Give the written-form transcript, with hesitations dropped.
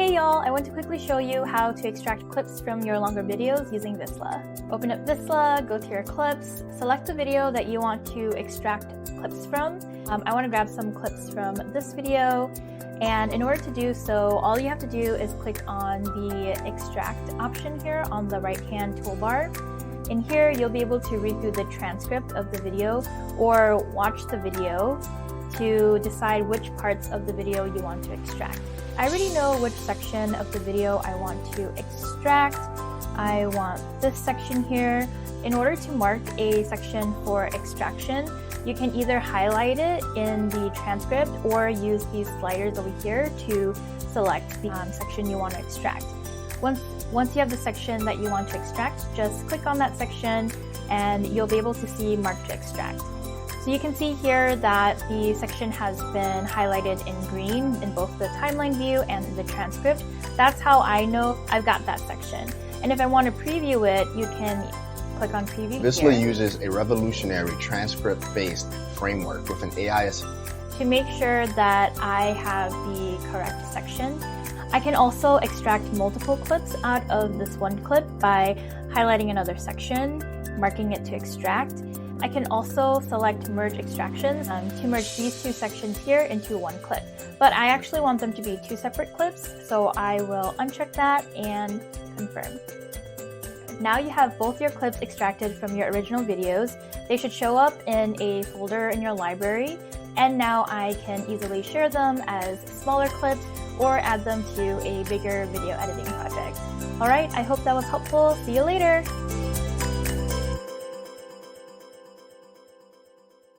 Hey y'all, I want to quickly show you how to extract clips from your longer videos using Visla. Open up Visla, go to your clips, select the video that you want to extract clips from. I want to grab some clips from this video, and in order to do so, all you have to do is click on the extract option here on the right hand toolbar. In here, you'll be able to read through the transcript of the video or watch the video to decide which parts of the video you want to extract. I already know which section of the video I want to extract. I want this section here. In order to mark a section for extraction, you can either highlight it in the transcript or use these sliders over here to select the section you want to extract. Once you have the section that you want to extract, just click on that section and you'll be able to see mark to extract. So you can see here that the section has been highlighted in green in both the timeline view and the transcript. That's how I know I've got that section. And if I want to preview it, you can click on preview Visla here. uses a revolutionary transcript-based framework with an AI to make sure that I have the correct section. I can also extract multiple clips out of this one clip by highlighting another section, marking it to extract. I can also select merge extractions to merge these two sections here into one clip. But I actually want them to be two separate clips, so I will uncheck that and confirm. Now you have both your clips extracted from your original videos. They should show up in a folder in your library, and now I can easily share them as smaller clips or add them to a bigger video editing project. Alright, I hope that was helpful. See you later!